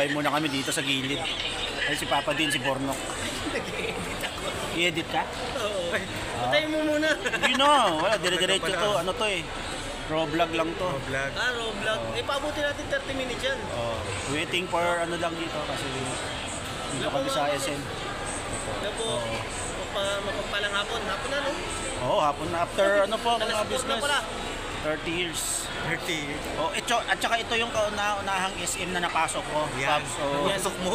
tambay muna kami dito sa gilid. Ay si Papa din, si Bornok. I-edit ka? Oo. Patayin mo muna. Hindi na, wala, dire-diretso to. Ano to eh? Raw vlog lang to. Vlog. Raw vlog. Paabuti natin 30 minutes yan. Waiting for ano lang dito kasi dito kami sa SM. Ano po, mapagpalang hapon. Hapon na, no? Oo, hapon na. After ano po, mga Alas 4 na business. pala. 30 years. 30. Oh, at saka ito yung kauna-unahang SM na napasok ko. Yan. So, Napasok mo?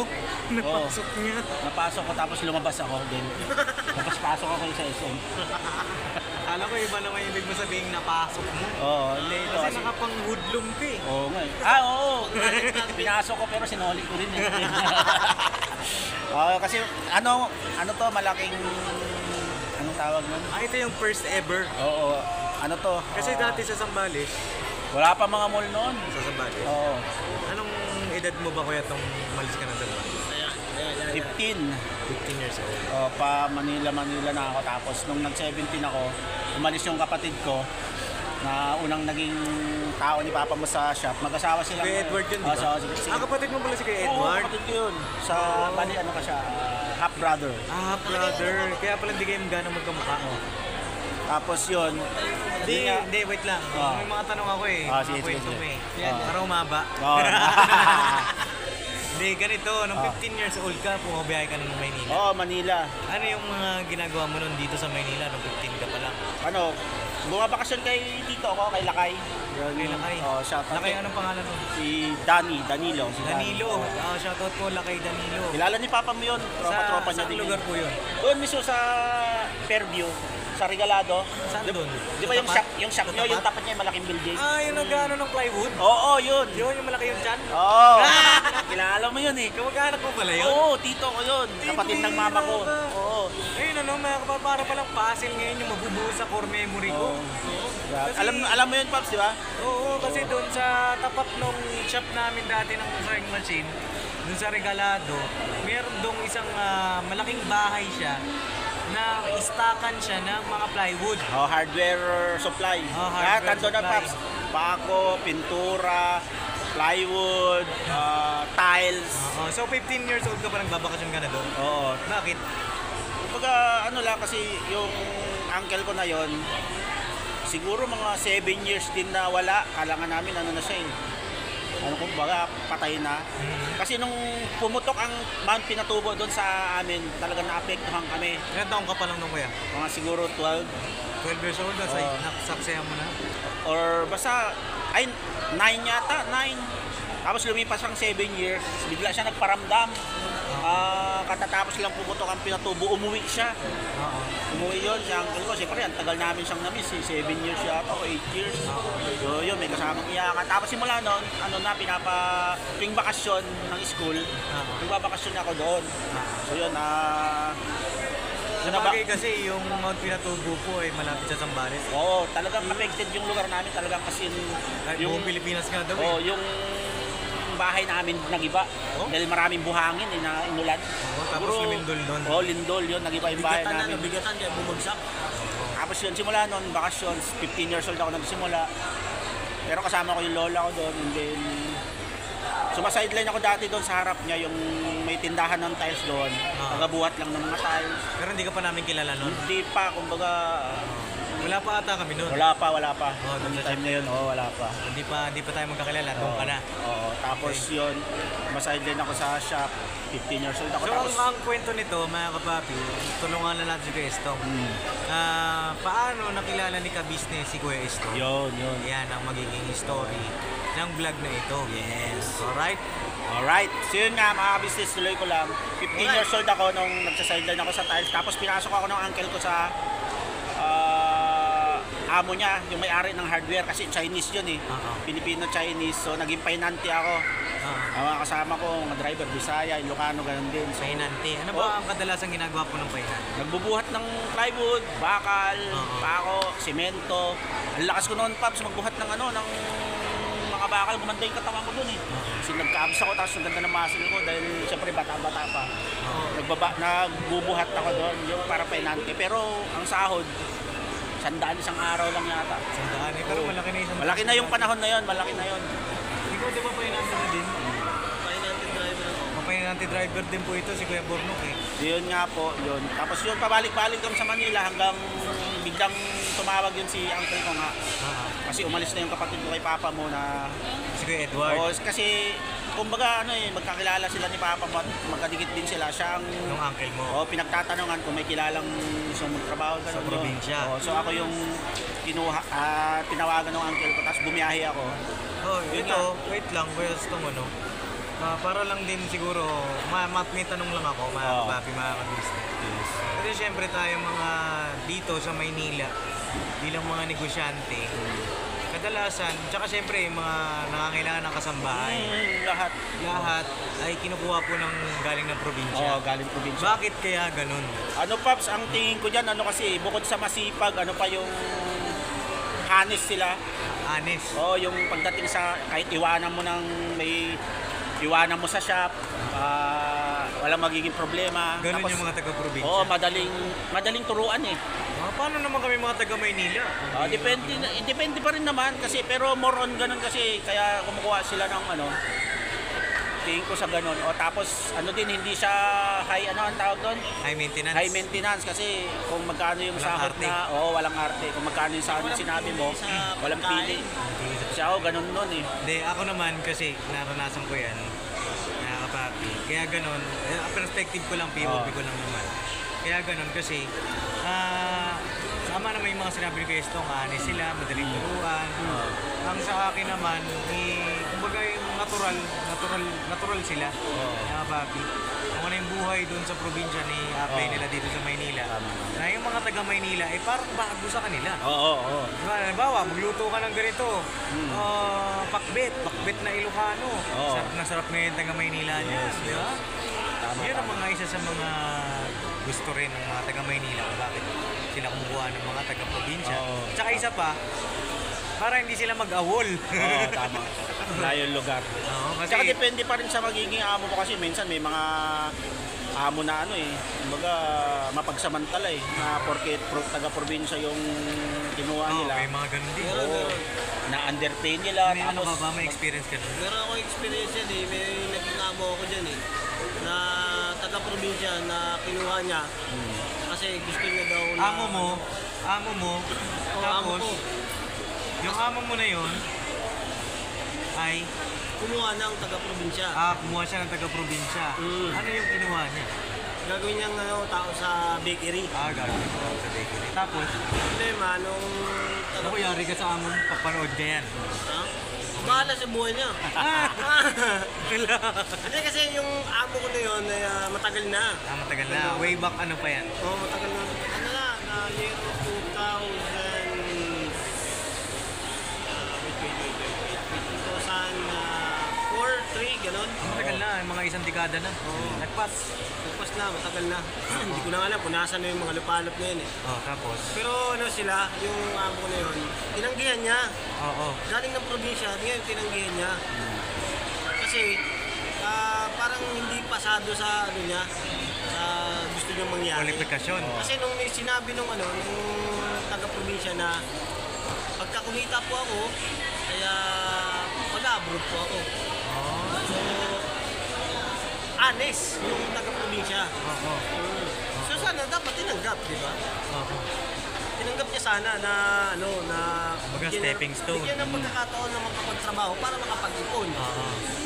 Napasok niya. napasok ko tapos lumabas ako din. Tapos pasok ako sa SM. Alam ko iba naman yung ibig mo sabihin napasok mo. Oo, hindi ito. Kasi nakapang-hoodlum ka eh. Oo nga eh. Oo. Pinasok ko pero sinoli ko rin eh. Kasi ano to, malaking, anong tawag nun? Ito yung first ever. Oo. Ano to? Kasi dati sa Zambales, wala pa mga mall noon. sa Zambales. Oo. Anong edad mo ba kuya itong malis ka ng Zambales? 15. 15 years old. Pa Manila na ako. Tapos nung nag-17 ako, umalis yung kapatid ko na unang naging tao ni Papa mo sa shop. Mag-asawa sila. Kuya Edward yun, di ba? Kapatid mo pala si Kuya Oo, Edward? kapatid ko yun. Sa, bali ano ka siya, half brother. Brother. Kaya pala hindi kayo gano'ng magkamukha. Tapos yun, Hindi, wait lang. May mga tanong ako eh. Sige, Mga kwento sige. mo eh. Yan. Para umaba. Oo. Hindi, ganito. Nung 15 years old ka, pumabiyahe ka ng Maynila. Oo, Manila. Ano yung mga ginagawa mo nun dito sa Maynila nung 15 ka pa lang? Ano, bumabakasyon kay dito ako, kay Lakay. Kay Lakay? Oo, shout out. Lakay, anong pangalan mo? Si Danilo. Si Danilo. Shoutout po, Lakay Danilo. Kilala ni Papa mo yun. Tropa-tropa niya Saan din. lugar po yun? Doon mismo sa Fairview, sa Regalado. Saan doon? Di ba yung shop nyo, yung tapat niya yung malaking building? Yung nag-ano ng plywood? Oo, yun. Yun, yung malaki yung chan? Oo. Kilala mo yun eh. Kamag-anak mo pala yun? Oo, tito ko yun. Kapatid ng mama ko. Oo. Ayun ano, para palang puzzle ngayon yung mabubuo sa core memory ko. Kasi- Alam mo yun, Pops, di ba? Oo, kasi doon sa tapat nung shop namin dati ng sewing machine, doon sa Regalado, meron doon isang malaking bahay siya na istakan siya ng mga plywood. Hardware supply. Hardware Tanto na, supply. Pops. Pako, pintura, plywood, tiles. So 15 years old ka pa nagbabakasyon ka na doon? Oo. Bakit? Kumbaga, ano lang, kasi yung uncle ko na yon, siguro mga 7 years din na wala. Kailangan namin, ano na siya eh. Ano kumbaga, patay na. Kasi nung pumutok ang Mount Pinatubo doon sa amin, talaga naapektuhan kami. Ilan taong ka pa lang nung kuya? Mga siguro 12. 12 years old, nasaksaya mo na? Or basta, ay, 9 yata, 9. Tapos lumipas ang 7 years, bigla siya nagparamdam. Katatapos lang pumutok ang Pinatubo, umuwi siya. Umuwi yun, si uncle ko, siyempre, ang tagal namin siyang na-miss, 7 years yata o 8 years. So yun, may kasamang iyakan. Tapos simula nun, tuwing bakasyon ng school, nagbabakasyon ako doon. So yun, Sabagay kasi yung Mount Pinatubo po ay malapit sa Zambales. Oo, talagang affected yung lugar namin, talagang kasi Yung Pilipinas nga daw oh, yung bahay namin nagiba. Dahil maraming buhangin na inulan. Tapos lumindol doon. Oo, lindol yun, nagiba yung bahay namin. Bigatan kaya bumagsak. Tapos yun, simula nun, vacations, 15 years old ako nagsimula. Pero kasama ko yung lola ko doon, and then sumasideline ako dati doon sa harap niya, yung may tindahan ng tiles doon. Nagabuhat lang ng mga tiles. Pero hindi ka pa namin kilala nun? Hindi pa, kumbaga, Wala pa ata kami nun. wala pa. doon sa Time na yun, wala pa. Hindi pa tayo magkakilala, doon ka na. Oo, tapos yun, sumasideline ako sa shop, 15 years old ako. So Tapos, ang kwento nito, mga kapapi, tulungan na natin si Kuya Estong. Paano nakilala ni ka-business si Kuya Estong? yun. Yan ang magiging story ng vlog na ito. Yes. Alright? So yun nga, mga business, tuloy ko lang. 15 years old ako nung nagsasideline ako sa tiles. Tapos pinasok ako ng uncle ko sa amo niya, yung may-ari ng hardware. Kasi Chinese yun eh. Filipino-Chinese. So naging painante ako. Ang mga kasama ko, mga driver, Bisaya, Ilocano, ganun din. So, Painante. Ano ba ang kadalasang ginagawa po ng painante? nagbubuhat ng plywood, bakal, pako, semento. Ang lakas ko noon, Paps, magbuhat ng ng mga bakal. Gumanda yung katawan ko doon eh. Kasi nagka-abs ako, tapos ang ganda ng muscle ko dahil siyempre bata-bata pa. Nagbubuhat ako doon, yung para painante. Pero ang sahod, 100 isang araw lang yata. Sandaan eh, pero malaki na isang... Malaki na yung panahon na yon, malaki na yon. Ikaw di ba painante na din? Painante driver Estudyante driver din po ito, si Kuya Bornok eh. Yun nga po, yun. Tapos yun, pabalik-balik kami sa Manila hanggang biglang tumawag yun si uncle ko nga. Kasi umalis na yung kapatid ko kay papa mo na... Si Kuya Edward. Oo, kasi kumbaga ano eh, magkakilala sila ni papa mo at magkadikit din sila. Siya ang... Nung uncle mo. Pinagtatanungan kung may kilalang gusto magtrabaho. Sa probinsya. So ako yung tinawagan ng uncle ko, tapos bumiyahe ako. Oh, Yun ito, wait lang, Kuya Stong, ano. Para lang din siguro, may tanong lang ako, mga papi, mga ka-business. Kasi syempre tayo mga dito sa Maynila, bilang mga negosyante, kadalasan, tsaka syempre yung mga nangangailangan ng kasambahay, lahat ay kinukuha po ng galing ng probinsya. Galing probinsya. Bakit kaya ganun? Ano Paps, ang tingin ko dyan, ano kasi, bukod sa masipag, ano pa yung honest sila. Honest. Yung pagdating sa, kahit iwanan mo iwanan mo sa shop, walang magiging problema. Ganun Tapos, yung mga taga-probinsya. madaling turuan eh. Paano naman kami mga taga-Maynila? Depende pa rin naman kasi, pero more on ganun kasi, kaya kumukuha sila ng tingin ko sa ganun. Tapos ano din, hindi siya high, ano ang tawag doon? High maintenance. High maintenance kasi kung magkano yung sahod na, walang arte. Kung magkano yung sahod na sinabi mo, walang pili. Kasi ako ganun nun eh. Hindi, ako naman kasi naranasan ko yan, nakakapapi. Kaya ganun, perspective ko lang, POV ko lang naman. Kaya ganun kasi, sama naman yung mga sinabi ni Kuya Stong, honest sila, madaling turuan. Ang sa akin naman, kumbaga yung natural sila, mga papi. Kung ano yung buhay doon sa probinsya ni Apay nila dito sa Maynila, na yung mga taga Maynila, parang bago sa kanila. Diba, halimbawa, magluto ka ng ganito, pakbet na Ilocano. Sarap na sarap na yung taga Maynila niya. Diba? Yun ang mga isa sa mga gusto rin ng mga taga Maynila kung bakit sila kumukuha ng mga taga probinsya. Tsaka isa pa, para hindi sila mag-awol. Tama. Layo yung lugar. Kasi, Tsaka depende pa rin sa magiging amo mo kasi minsan may mga amo na kumbaga mapagsamantala na porket taga-probinsya yung kinuha nila. may mga ganun din. Na underpay nila. May ano ka ba? May experience ka doon? Meron ako experience yan eh. May naging amo ako dyan eh. Na taga-probinsya na kinuha niya. Kasi gusto niya daw na... Amo mo, amo tapos, ko. yung amo mo na yun, ay, Kumuha ng taga-probinsya. kumuha siya ng taga-probinsya. Ano yung kinuha niya? Gagawin niyang tao sa bakery. Gagawin ko sa bakery. Tapos, Problema, nung... ano yari ka sa amo mo, papanood niya yan? Ha? Bahala sa buhay niya. Hindi kasi yung amo ko na yun, matagal na. Matagal na. Way back ano pa yan? Matagal na. Ano na year 2004, 3, gano'n. Matagal na, mga isang dekada na. Nagpas. Tapos na, matagal na. Hindi ko na alam kung nasa na yung mga lupalop na yun eh. Tapos? Pero ano sila, yung amo ko na yun, tinanggihan niya. Galing ng probinsya, ngayon tinanggihan niya. Kasi parang hindi pasado sa ano niya, sa gusto niyang mangyari. Kwalifikasyon. Kasi nung may sinabi nung taga-probinsya na pagka kumita po ako, kaya mag-abroad po ako. So, honest yung taga-probinsya. So sana dapat tinanggap, di ba? Tinanggap niya sana na Mga stepping stone. Bigyan ng pagkakataon na makapagtrabaho para makapag-ipon.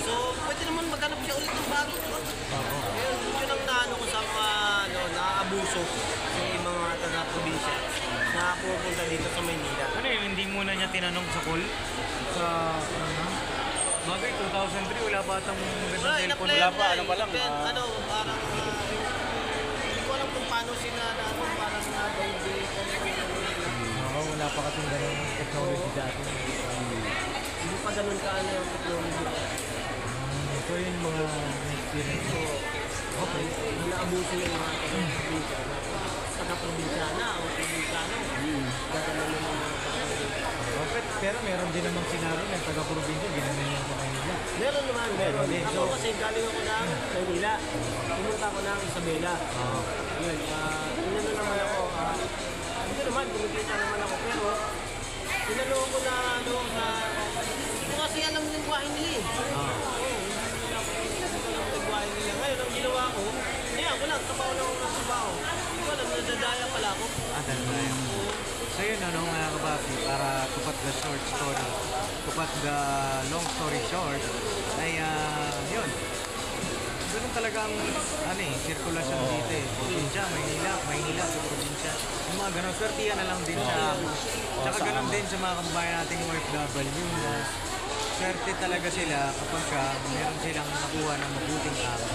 So, pwede naman maghanap siya ulit ng bago, di ba? Yun ang naano ko sa mga naabuso sa mga taga-probinsya na pupunta dito sa Maynila. Ano yun, hindi muna niya tinanong sa call? Sa, bagay, 2003, wala pa atang magandang cellphone. Wala pa, ano pa lang. Parang, hindi ko alam kung paano sila parang na-baby. Wala pa kasing ganun technology dati. Hindi pa ganun kaano yung technology. So yun mga experience mo. Okay. Naabuso yung mga taga-probinsya na o probinsano. Gagawin mo mga Pero meron din namang sinaro ng taga-probinsya, ginamit niya sa Manila. Meron naman, meron. Ako kasi galing ako ng Manila. Pumunta ako ng Isabela. Yun, inano naman ako. Hindi naman, kumikita naman ako. Pero, tinalo ko na hindi ko kasi alam yung buhay nila eh. Oo, hindi ko alam yung buhay nila. Ngayon, ginawa ko, kaya ko lang, trabaho lang ako ng trabaho. Hindi ko alam, nadadaya pala ako. Talaga yun. So yun, ano mga kababi, para tupat the short story, tupat the long story short, ay yun. Ganun talaga ang sirkulasyon dito eh. Probinsya, Maynila sa probinsya. Yung mga ganun, swertihan na lang din sa tsaka ganun din sa mga kababayan nating OFW na swerte talaga sila kapag meron silang nakuha ng mabuting araw.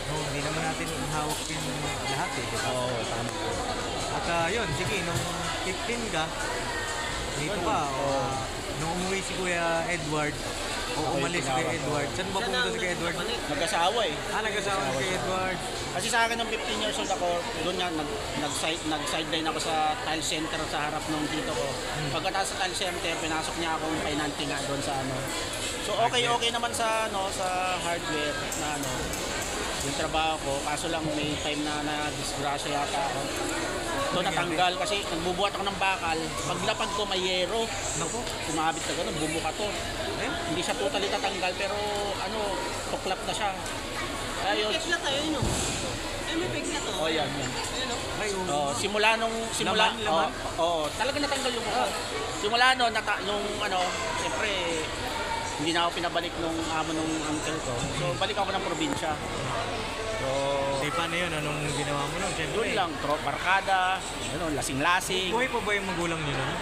No, hindi naman natin hawak yung lahat eh. Diba? Oo, tama. At yun, sige, nung 15 ka, dito ka, nung umuwi si Kuya Edward, o umalis si Kuya Edward, saan ba pumunta si Kuya Edward? Nag-asawa eh. Nag-asawa si Kuya Edward. Kasi sa akin nung 15 years old ako, doon nga nag-sideline ako sa tile center sa harap ng tito ko. Pagkatapos sa tile center, pinasok niya akong financing nga doon sa ano. So okay naman sa sa hardware na yung trabaho ko, kaso lang may time na disgrasya yata ako. So natanggal kasi nagbubuhat ako ng bakal. Pag lapag ko may yero. Naku, Kumabit na gano'n, bumuka to. Hindi siya totally tatanggal pero tuklap na siya. Ayun. Pek na tayo, yun o. Ay, may pek na to. Oh, yan. Ayun o. ay, Simula Laman? talaga natanggal yung buka. Simula siyempre hindi na ako pinabalik nung amo nung uncle ko. So balik ako ng probinsya. So di paano yun? Anong ginawa mo nun? Siyempre, doon lang, barkada, lasing-lasing. buhay pa ba yung magulang niyo nun?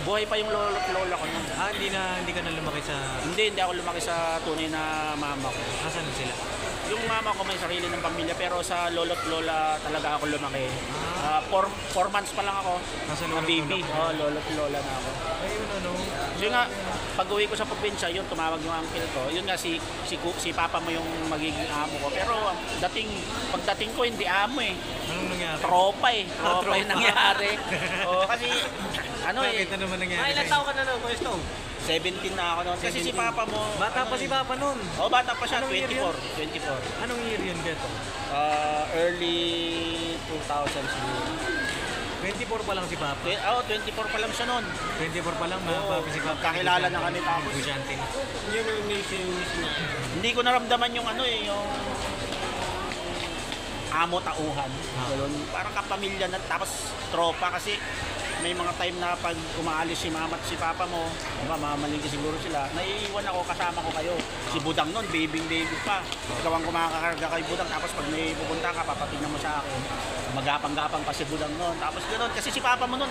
Buhay pa yung lola ko nun. Hindi ka na lumaki sa... Hindi ako lumaki sa tunay na mama ko. Asan sila? Yung mama ko may sarili ng pamilya pero sa lolo't lola talaga ako lumaki. 4 months pa lang ako. Nasa Mga lolo't baby. lola. Lolo't lola na ako. Ayun, So yun nga, pag uwi ko sa probinsya, yun tumawag yung uncle ko. Yun nga si papa mo yung magiging amo ko. Pero pagdating ko hindi amo eh. Anong nangyari? Tropa yung nangyari. Kasi Bakit na naman nangyari? Ay, ilang taon ka na nun, Kuya Stone? 17 na ako noon. Kasi si 17. papa mo... Bata pa si Papa nun. Bata pa siya. Anong year yun? 24. Anong year yun, Beto? Early 2000 siguro. 24 pa lang si Papa. 24 pa lang siya noon. 24 pa lang, mga Oo, papi si Papa. kakilala na kami tapos. Busyante. Yun yung miss na. Hindi ko naramdaman yung yung amo tauhan. Ganun. Parang kapamilya na tapos tropa kasi may mga time na pag umaalis si mama at si papa mo, mamamalingki siguro sila, naiiwan ako kasama ko kayo. Si Budang nun, baby pa. Ikaw ang kumakakarga kay Budang, tapos pag may pupunta ka, papatignan mo sa akin. Magapang-gapang pa si Budang nun. Tapos gano'n, kasi si papa mo nun,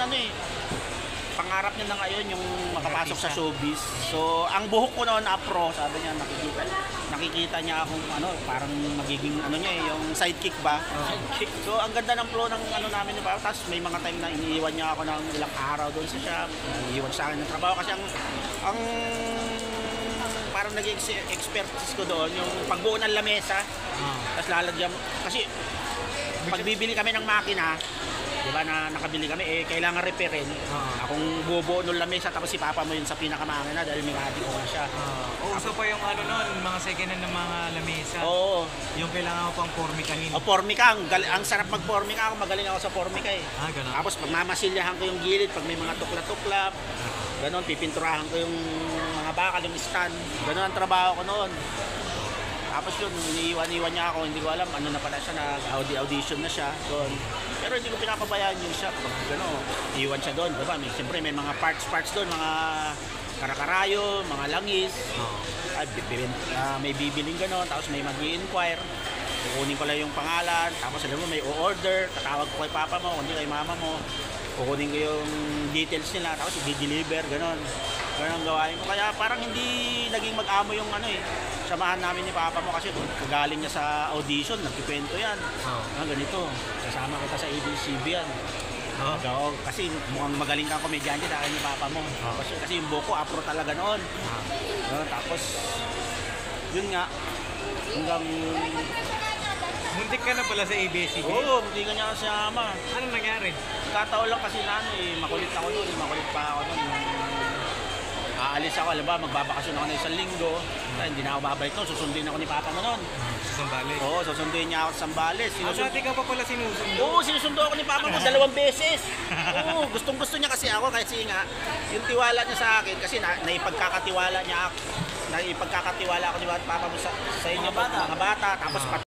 pangarap niya na ngayon yung makapasok sa showbiz. So, ang buhok ko noon afro, sabi niya, nakikita niya akong parang magiging yung sidekick ba? Sidekick. So, ang ganda ng flow ng namin ba. Tapos may mga time na iniiwan niya ako ng ilang araw doon sa shop. Iniiwan sa akin ng trabaho kasi ang parang naging expertise ko doon yung pagbuo ng lamesa. Tapos lalagyan kasi pag bibili kami ng makina, di ba na nakabili kami, kailangan repairin. Akong bubuo ng lamesa tapos si papa mo yun sa pinakamakina dahil may kati ko na siya. Uso pa yung nun, mga second hand ng mga lamesa. Oo. Yung kailangan mo pang formikahin. Formika, ang sarap mag-formika ako, magaling ako sa formika eh. Ganun. Tapos pag mamasilyahan ko yung gilid, pag may mga tukla-tuklap, ganon, pipinturahan ko yung mga bakal, yung stand. Ganon ang trabaho ko noon. Tapos yun, iniiwan niya ako, hindi ko alam, na pala siya, nag-audition na siya doon. Pero hindi ko pinapabayaan yung shop. Iwan siya doon, diba? Siyempre may mga parts doon, mga karakarayo, mga langis. May bibiling gano'n, tapos may mag-i-inquire. Kukunin ko lang yung pangalan, tapos alam mo may o-order, tatawag ko kay papa mo, kundi kay mama mo. Kukunin ko yung details nila, tapos i-deliver, gano'n. Ganun ang gawain ko. Kaya parang hindi naging mag-amo yung samahan namin ni papa mo kasi kagaling niya sa audition, nagkikwento yan. Ganito, kasama kita sa ABS-CBN. Kasi mukhang magaling kang komedyante dahil ni papa mo. Kasi yung buko, afro talaga noon. Tapos, yun nga, hanggang... Muntik ka na pala sa ABS-CBN? Oo, hindi ka niya kasama. Anong nangyari? Kataon lang kasi makulit ako noon, makulit pa ako noon. Aalis ako, alam ba, magbabakasyon ako ng 1 linggo. Hindi na ako babalik noon, susunduin ako ni papa mo noon. Sa Sambales? Oo, susunduin niya ako sa Sambales. Dati ka pa pala sinusundo? Oo, sinusundo ako ni papa mo 2 beses. Oo, gustong-gusto niya kasi ako kasi nga, yung tiwala niya sa akin, kasi naipagkakatiwala ako ni papa mo sa inyo, mga bata. Tapos